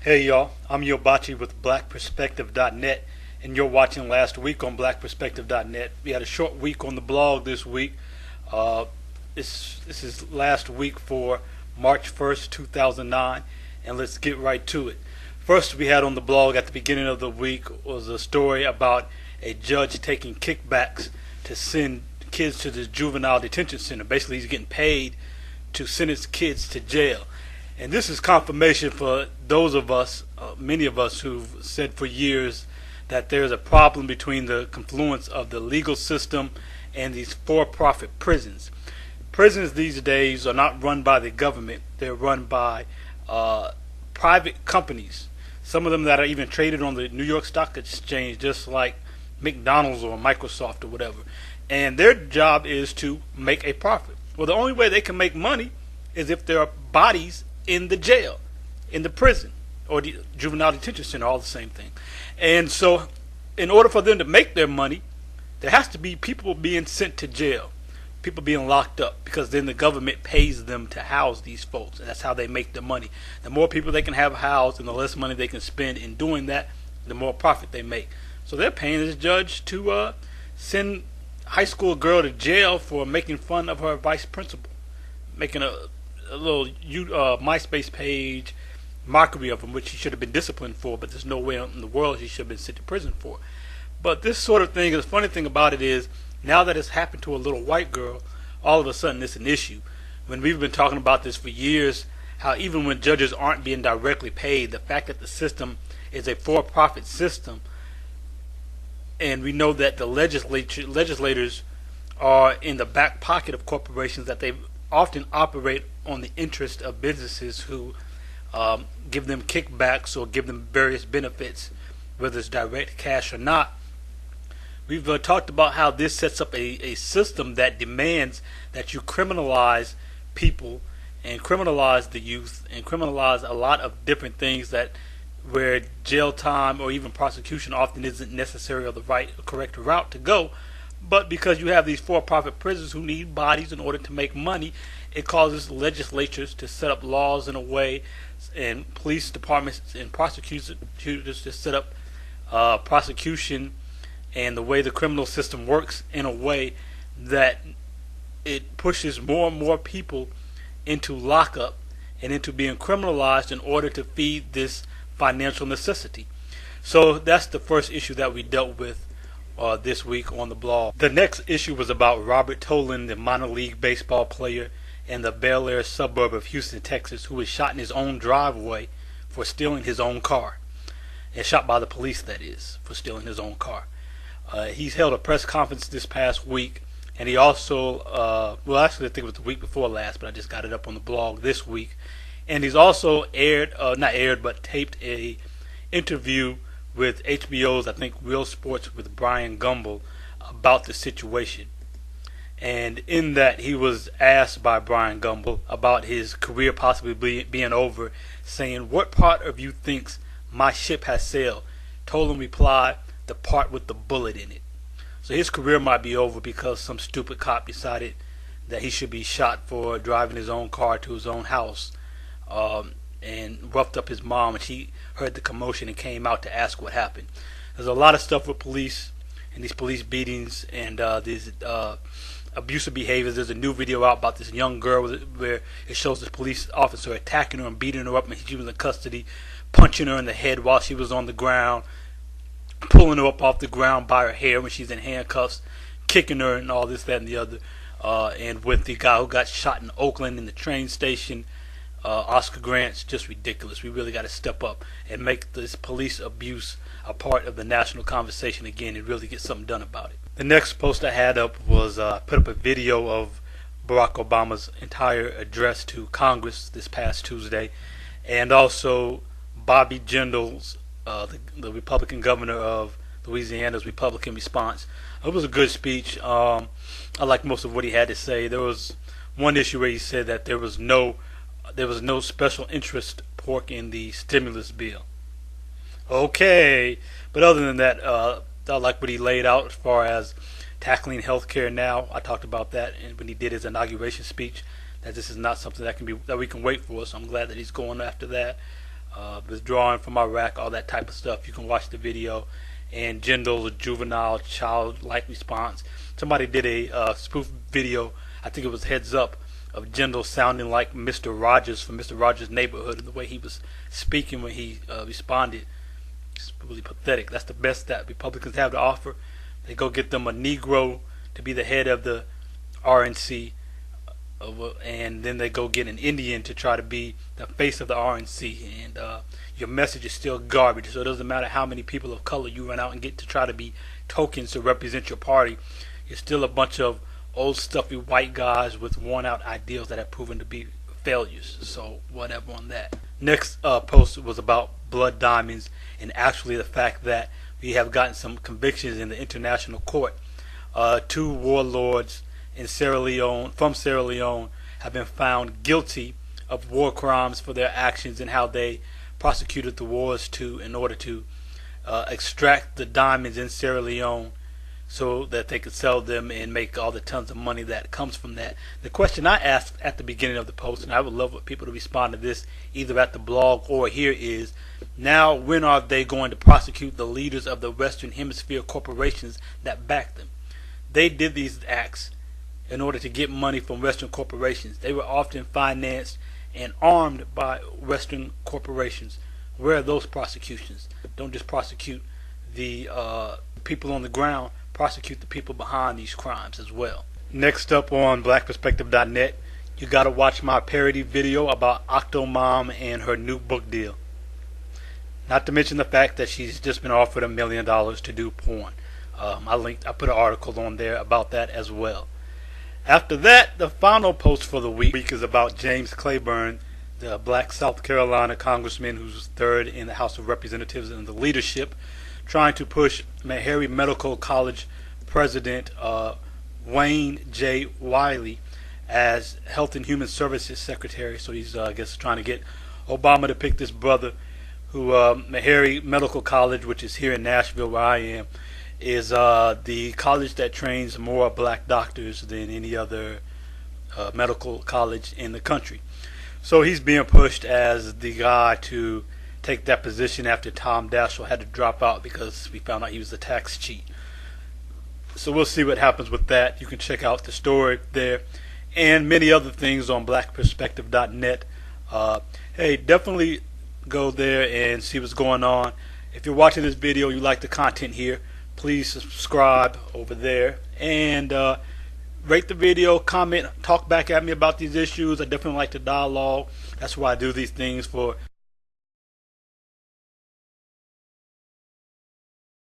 Hey y'all, I'm Yobachi with BlackPerspective.net, and you're watching Last Week on BlackPerspective.net. We had a short week on the blog this week. Uh, this is last week for March 1st, 2009, and let's get right to it. First, we had on the blog at the beginning of the week was a story about a judge taking kickbacks to send kids to the juvenile detention center. Basically, he's getting paid to sentence kids to jail. And this is confirmation for those of us, many of us who've said for years that there's a problem between the confluence of the legal system and these for-profit prisons. Prisons these days are not run by the government. They're run by private companies. Some of them that are even traded on the New York Stock Exchange, just like McDonald's or Microsoft or whatever. And their job is to make a profit. Well, the only way they can make money is if there are bodies in the jail, in the prison, or the juvenile detention center, all the same thing. And so, in order for them to make their money, there has to be people being sent to jail, people being locked up, because then the government pays them to house these folks, and that's how they make their money. The more people they can have housed and the less money they can spend in doing that, the more profit they make. So they're paying this judge to send a high school girl to jail for making fun of her vice principal, making a little MySpace page mockery of him, which he should have been disciplined for, but there's no way in the world he should have been sent to prison for. But this sort of thing, the funny thing about it is, now that it's happened to a little white girl, all of a sudden it's an issue. When we've been talking about this for years, how even when judges aren't being directly paid, the fact that the system is a for-profit system, and we know that the legislators are in the back pocket of corporations, that they often operate on the interest of businesses who give them kickbacks or give them various benefits, whether it's direct cash or not. We've talked about how this sets up a system that demands that you criminalize people and criminalize the youth and criminalize a lot of different things that where jail time or even prosecution often isn't necessary or the right or correct route to go. But because you have these for-profit prisons who need bodies in order to make money, it causes legislatures to set up laws in a way, and police departments and prosecutors to set up prosecution and the way the criminal system works in a way that it pushes more and more people into lockup and into being criminalized in order to feed this financial necessity. So that's the first issue that we dealt with this week on the blog. The next issue was about Robert Tolan, the minor league baseball player in the Bel Air suburb of Houston, Texas, who was shot in his own driveway for stealing his own car. And shot by the police, that is, for stealing his own car. He's held a press conference this past week, and he also, well, actually I think it was the week before last, but I just got it up on the blog this week. And he's also taped a interview with HBO's, I think, Real Sports with Brian Gumbel about the situation. And in that, he was asked by Brian Gumbel about his career possibly being over, saying, "What part of you thinks my ship has sailed?" Tolan replied, "The part with the bullet in it." So his career might be over because some stupid cop decided that he should be shot for driving his own car to his own house, and roughed up his mom, and she heard the commotion and came out to ask what happened. There's a lot of stuff with police and these police beatings and these abusive behaviors. There's a new video out about this young girl where it shows this police officer attacking her and beating her up, and she was in custody, punching her in the head while she was on the ground, pulling her up off the ground by her hair when she's in handcuffs, kicking her and all this, that, and the other. And with the guy who got shot in Oakland in the train station, Oscar Grant's just ridiculous. We really got to step up and make this police abuse a part of the national conversation again and really get something done about it. The next post I had up was put up a video of Barack Obama's entire address to Congress this past Tuesday, and also Bobby Jindal's, the Republican governor of Louisiana's Republican response. It was a good speech. I liked most of what he had to say. There was one issue where he said that there was no special interest pork in the stimulus bill. Okay, but other than that, I like what he laid out as far as tackling healthcare now. I talked about that when he did his inauguration speech, that this is not something that we can wait for. So I'm glad that he's going after that. withdrawing from Iraq, all that type of stuff. You can watch the video. And Jindal's juvenile childlike response. Somebody did a spoof video, I think it was Heads Up, of Jindal sounding like Mr. Rogers from Mr. Rogers' Neighborhood, and the way he was speaking when he responded. It's really pathetic. That's the best that Republicans have to offer. They go get them a Negro to be the head of the RNC, and then they go get an Indian to try to be the face of the RNC, and your message is still garbage. So it doesn't matter how many people of color you run out and get to try to be tokens to represent your party. You're still a bunch of old stuffy white guys with worn out ideals that have proven to be failures. So whatever on that. Next post was about blood diamonds, and actually the fact that we have gotten some convictions in the international court. 2 warlords in Sierra Leone, from Sierra Leone, have been found guilty of war crimes for their actions and how they prosecuted the wars in order to extract the diamonds in Sierra Leone so that they could sell them and make all the tons of money that comes from that. The question I asked at the beginning of the post, and I would love for people to respond to this either at the blog or here, is now when are they going to prosecute the leaders of the Western Hemisphere corporations that back them? They did these acts in order to get money from Western corporations. They were often financed and armed by Western corporations. Where are those prosecutions? Don't just prosecute the people on the ground, prosecute the people behind these crimes as well. Next up on blackperspective.net, you gotta watch my parody video about Octomom and her new book deal. Not to mention the fact that she's just been offered $1 million to do porn. I put an article on there about that as well. After that, the final post for the week is about James Clyburn, the black South Carolina congressman who's third in the House of Representatives in the leadership, trying to push Meharry Medical College president Wayne J. Wiley as Health and Human Services Secretary. So he's, I guess, trying to get Obama to pick this brother who, Meharry Medical College, which is here in Nashville where I am, is the college that trains more black doctors than any other medical college in the country. So he's being pushed as the guy to take that position after Tom Daschle had to drop out because we found out he was a tax cheat. So we'll see what happens with that. You can check out the story there and many other things on blackperspective.net. Hey, definitely go there and see what's going on. If you're watching this video, you like the content here, please subscribe over there and rate the video, comment, talk back at me about these issues. I definitely like the dialogue. That's why I do these things, for